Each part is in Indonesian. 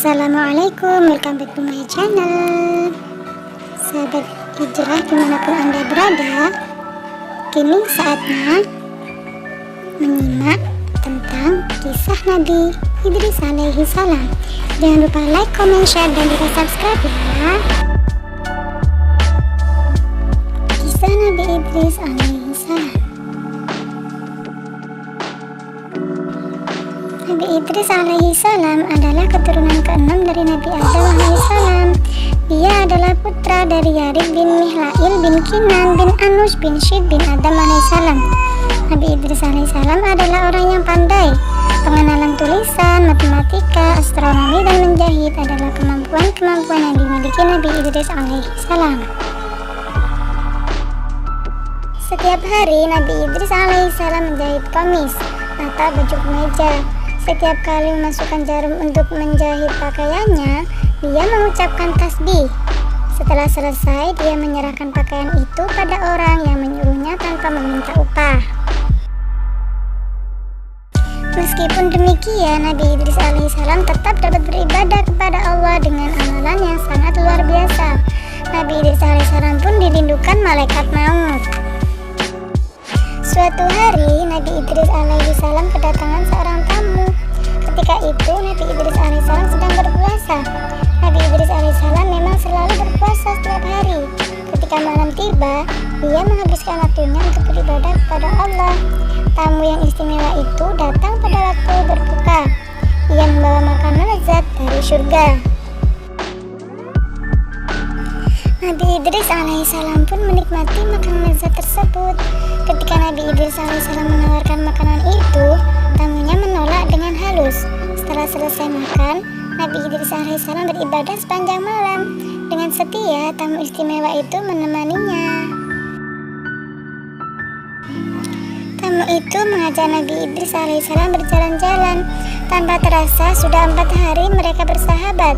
Assalamualaikum, welcome back to my channel. Sahabat hijrah dimanapun Anda berada, kini saatnya menyimak tentang kisah Nabi Idris alaihi salam. Jangan lupa like, comment, share, dan juga subscribe ya. Kisah Nabi Idris alaihi salam. Nabi Idris alaihi salam adalah keturunan ke-6 dari Nabi Adam alaihi salam. Dia adalah putra dari Yarid bin Mihlail bin Kinan bin Anus bin Syid bin Adam alaihi salam. Nabi Idris alaihi salam adalah orang yang pandai. Pengenalan tulisan, matematika, astronomi, dan menjahit adalah kemampuan-kemampuan yang dimiliki Nabi Idris alaihi salam. Setiap hari Nabi Idris alaihi salam menjahit komis atau baju kemeja. Setiap kali memasukkan jarum untuk menjahit pakaiannya, dia mengucapkan tasbih. Setelah selesai, dia menyerahkan pakaian itu pada orang yang menyuruhnya tanpa meminta upah. Meskipun demikian, Nabi Idris alaihissalam tetap dapat beribadah kepada Allah dengan amalan yang sangat luar biasa. Nabi Idris alaihissalam pun dirindukan malaikat maut. Suatu hari, Nabi Idris alaihissalam kedatangan seorang tamu. Ketika itu, Nabi Idris alaihissalam sedang berpuasa. Nabi Idris alaihissalam memang selalu berpuasa setiap hari. Ketika malam tiba, dia menghabiskan waktunya untuk beribadah kepada Allah. Tamu yang istimewa itu datang pada waktu berbuka. Ia membawa makanan lezat dari surga. Nabi Idris alaihissalam pun menikmati makanan lezat tersebut. Ketika Nabi Idris alaihissalam menawarkan makanan itu, tamunya menolak dengan halus. Setelah selesai makan, Nabi Idris alaihissalam beribadah sepanjang malam. Dengan setia, tamu istimewa itu menemaninya. Tamu itu mengajak Nabi Idris alaihissalam berjalan-jalan. Tanpa terasa, sudah 4 hari mereka bersahabat.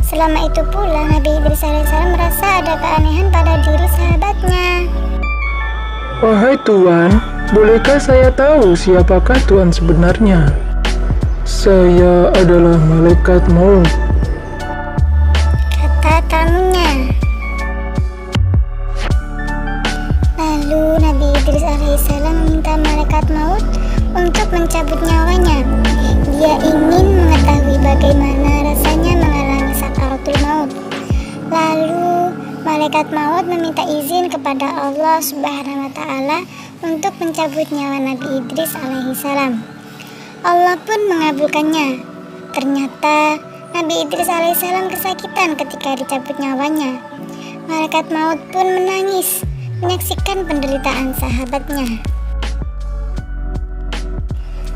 Selama itu pula, Nabi Idris alaihissalam merasa ada keanehan pada diri sahabatnya. Wahai Tuan, bolehkah saya tahu siapakah Tuan sebenarnya? Saya adalah malaikat maut, kata tamunya. Lalu Nabi Idris alaihissalam meminta malaikat maut untuk mencabut nyawanya. Dia ingin mengetahui bagaimana rasanya mengalami sakaratul maut. Lalu malaikat maut meminta izin kepada Allah Subhanahu wa Ta'ala untuk mencabut nyawa Nabi Idris alaihissalam. Allah pun mengabulkannya. Ternyata Nabi Idris alaihissalam kesakitan ketika dicabut nyawanya. Malaikat maut pun menangis menyaksikan penderitaan sahabatnya.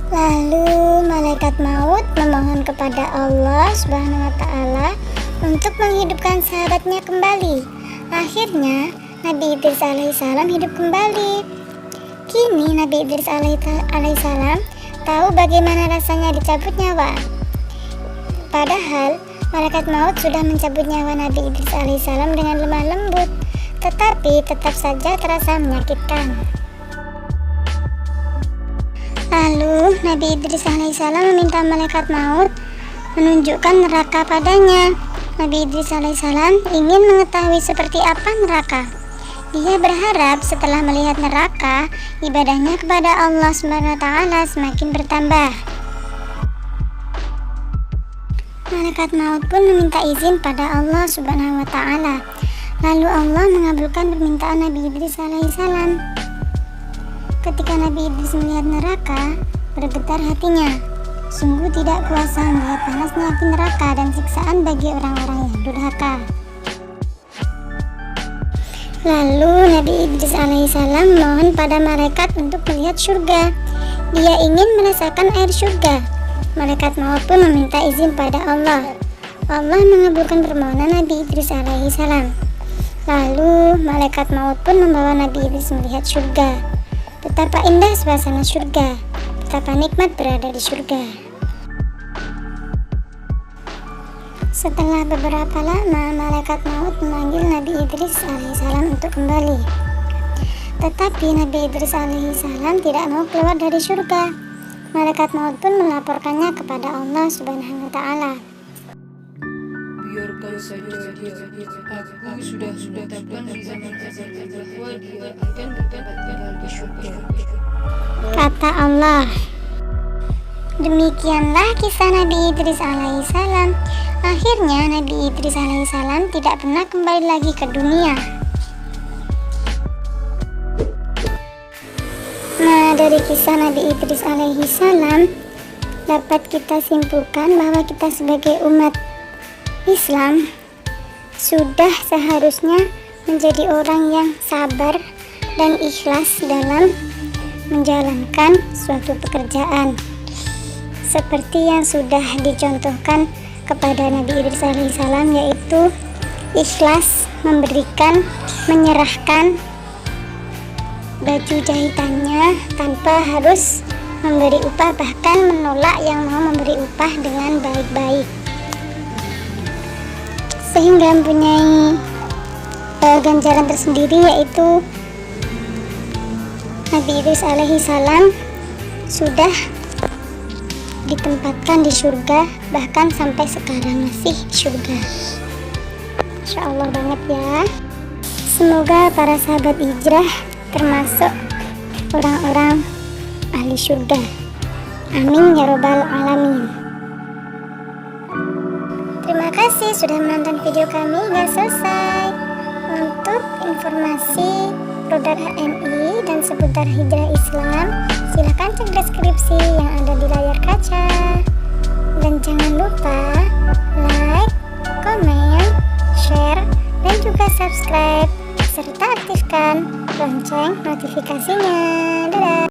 Lalu malaikat maut memohon kepada Allah Subhanahu wa Ta'ala untuk menghidupkan sahabatnya kembali. Akhirnya Nabi Idris alaihissalam hidup kembali. Kini Nabi Idris alaihissalam tahu bagaimana rasanya dicabut nyawa. Padahal malaikat maut sudah mencabut nyawa Nabi Idris alaihissalam dengan lemah lembut, tetapi tetap saja terasa menyakitkan. Lalu Nabi Idris alaihissalam meminta malaikat maut menunjukkan neraka padanya. Nabi Idris alaihissalam ingin mengetahui seperti apa neraka. Dia berharap setelah melihat neraka, ibadahnya kepada Allah Subhanahu wa Ta'ala semakin bertambah. Malaikat maut pun meminta izin pada Allah Subhanahu wa Ta'ala. Lalu Allah mengabulkan permintaan Nabi Idris alaihissalam. Ketika Nabi Idris melihat neraka, bergetar hatinya. Sungguh tidak kuasa melihat panasnya api neraka dan siksaan bagi orang-orang yang durhaka. Lalu Nabi Idris alaihissalam mohon pada malaikat untuk melihat surga. Dia ingin merasakan air surga. Malaikat maut pun meminta izin pada Allah. Allah mengabulkan permohonan Nabi Idris alaihissalam. Lalu malaikat maut pun membawa Nabi Idris melihat surga. Betapa indah suasana surga, betapa nikmat berada di surga. Setelah beberapa lama, malaikat maut memanggil Nabi Idris alaihissalam untuk kembali. Tetapi Nabi Idris alaihissalam tidak mau keluar dari surga. Malaikat maut pun melaporkannya kepada Allah Subhanahu wa Ta'ala. biarkan saja dia. Aku sudah tetapkan di zaman azal bahwa dia akan tinggal di surga. Kata Allah. Demikianlah kisah Nabi Idris alaihissalam. Akhirnya Nabi Idris alaihissalam tidak pernah kembali lagi ke dunia. Nah, dari kisah Nabi Idris alaihissalam dapat kita simpulkan bahwa kita sebagai umat Islam sudah seharusnya menjadi orang yang sabar dan ikhlas dalam menjalankan suatu pekerjaan, seperti yang sudah dicontohkan kepada Nabi Idris alaihissalam, yaitu ikhlas memberikan, menyerahkan baju jahitannya tanpa harus memberi upah, bahkan menolak yang mau memberi upah dengan baik-baik, sehingga mempunyai ganjaran tersendiri, yaitu Nabi Idris alaihissalam sudah ditempatkan di surga, bahkan sampai sekarang masih di surga. Masya Allah banget ya. Semoga para sahabat hijrah termasuk orang-orang ahli surga. Amin ya robbal alamin. Terima kasih sudah menonton video kami hingga selesai. Untuk informasi produk HMI dan seputar hijrah Islam, silahkan cek deskripsi yang ada di layar kaca. Dan jangan lupa like, komen, share, dan juga subscribe, serta aktifkan lonceng notifikasinya. Dadah!